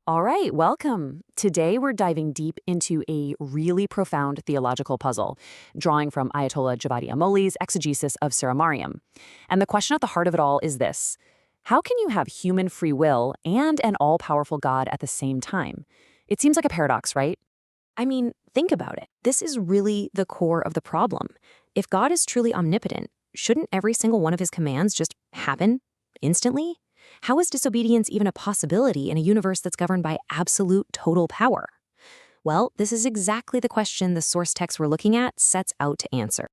All right, welcome. Today we're diving deep into a really profound theological puzzle, drawing from Ayatollah Javadi Amoli's exegesis of Surah Maryam. And the question at the heart of it all is this: how can you have human free will and an all-powerful God at the same time? It seems like a paradox, right? I mean, think about it. This is really the core of the problem. If God is truly omnipotent, shouldn't every single one of his commands just happen instantly? How is disobedience even a possibility in a universe that's governed by absolute total power? Well, this is exactly the question the source text we're looking at sets out to answer.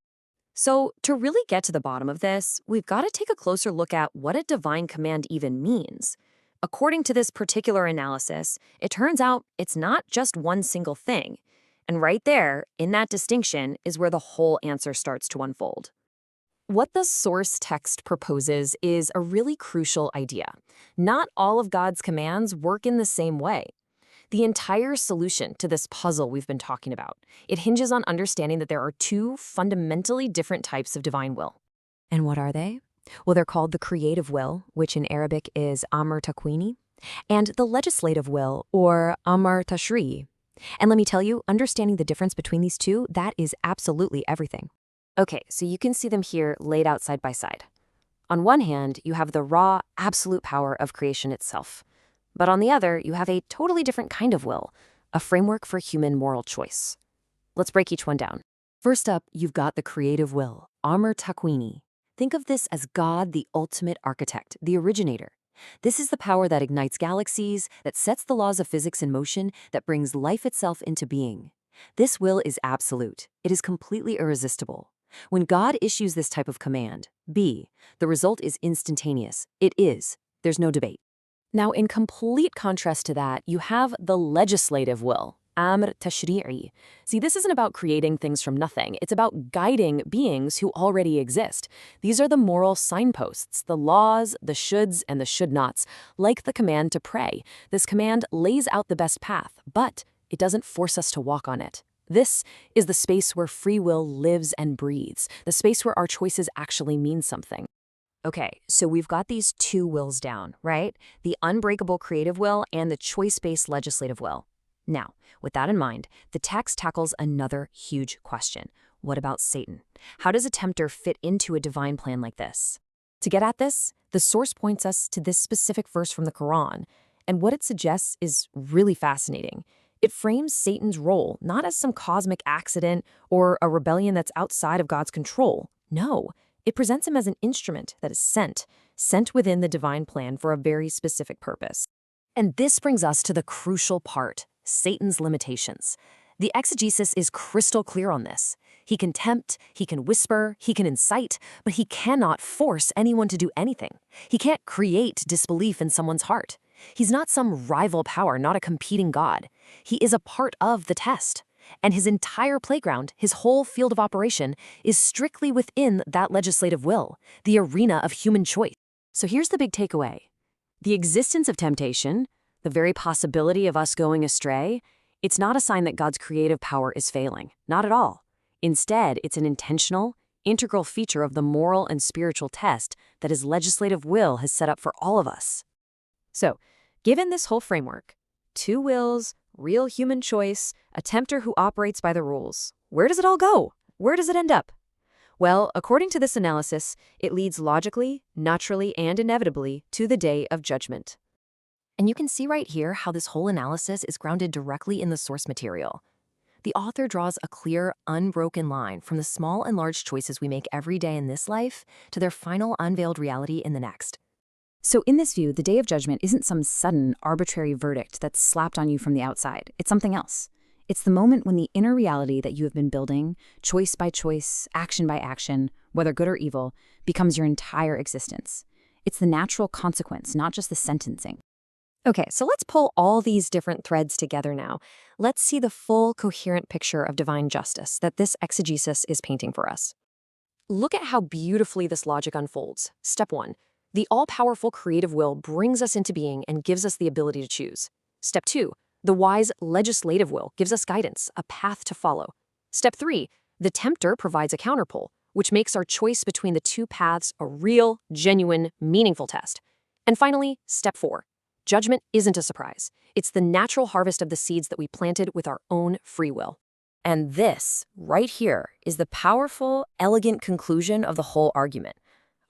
So, to really get to the bottom of this, we've got to take a closer look at what a divine command even means. According to this particular analysis, it turns out it's not just one single thing. And right there, in that distinction, is where the whole answer starts to unfold. What the source text proposes is a really crucial idea. Not all of God's commands work in the same way. The entire solution to this puzzle we've been talking about, it hinges on understanding that there are two fundamentally different types of divine will. And what are they? Well, they're called the creative will, which in Arabic is amr takwini, and the legislative will, or amr tashri'. And let me tell you, understanding the difference between these two, that is absolutely everything. Okay, so you can see them here laid out side by side. On one hand, you have the raw, absolute power of creation itself. But on the other, you have a totally different kind of will, a framework for human moral choice. Let's break each one down. First up, you've got the creative will, amr takwini. Think of this as God, the ultimate architect, the originator. This is the power that ignites galaxies, that sets the laws of physics in motion, that brings life itself into being. This will is absolute. It is completely irresistible. When God issues this type of command, B, the result is instantaneous. It is. There's no debate. Now, in complete contrast to that, you have the legislative will, amr tashri'i. See, this isn't about creating things from nothing. It's about guiding beings who already exist. These are the moral signposts, the laws, the shoulds, and the should-nots. Like the command to pray, this command lays out the best path, but it doesn't force us to walk on it. This is the space where free will lives and breathes, the space where our choices actually mean something. Okay, so we've got these two wills down, right? The unbreakable creative will and the choice-based legislative will. Now, with that in mind, the text tackles another huge question. What about Satan? How does a tempter fit into a divine plan like this? To get at this, the source points us to this specific verse from the Qur'an, and what it suggests is really fascinating. It frames Satan's role not as some cosmic accident or a rebellion that's outside of God's control. No, it presents him as an instrument that is sent within the divine plan for a very specific purpose. And this brings us to the crucial part, Satan's limitations. The exegesis is crystal clear on this. He can tempt, he can whisper, he can incite, but he cannot force anyone to do anything. He can't create disbelief in someone's heart. He's not some rival power, not a competing God. He is a part of the test. And his entire playground, his whole field of operation, is strictly within that legislative will, the arena of human choice. So here's the big takeaway. The existence of temptation, the very possibility of us going astray, it's not a sign that God's creative power is failing. Not at all. Instead, it's an intentional, integral feature of the moral and spiritual test that his legislative will has set up for all of us. So, given this whole framework, two wills, real human choice, a tempter who operates by the rules, where does it all go? Where does it end up? Well, according to this analysis, it leads logically, naturally, and inevitably to the day of judgment. And you can see right here how this whole analysis is grounded directly in the source material. The author draws a clear, unbroken line from the small and large choices we make every day in this life to their final unveiled reality in the next. So in this view, the day of judgment isn't some sudden, arbitrary verdict that's slapped on you from the outside. It's something else. It's the moment when the inner reality that you have been building, choice by choice, action by action, whether good or evil, becomes your entire existence. It's the natural consequence, not just the sentencing. Okay, so let's pull all these different threads together now. Let's see the full, coherent picture of divine justice that this exegesis is painting for us. Look at how beautifully this logic unfolds. Step 1. The all-powerful creative will brings us into being and gives us the ability to choose. Step 2. The wise legislative will gives us guidance, a path to follow. Step 3. The tempter provides a counterpole, which makes our choice between the two paths a real, genuine, meaningful test. And finally, step 4. Judgment isn't a surprise. It's the natural harvest of the seeds that we planted with our own free will. And this, right here, is the powerful, elegant conclusion of the whole argument.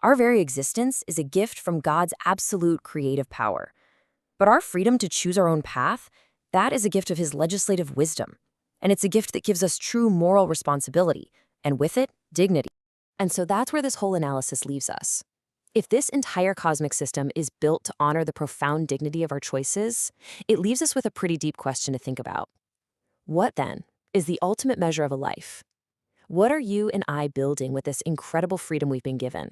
Our very existence is a gift from God's absolute creative power. But our freedom to choose our own path, that is a gift of His legislative wisdom. And it's a gift that gives us true moral responsibility, and with it, dignity. And so that's where this whole analysis leaves us. If this entire cosmic system is built to honor the profound dignity of our choices, it leaves us with a pretty deep question to think about. What, then, is the ultimate measure of a life? What are you and I building with this incredible freedom we've been given?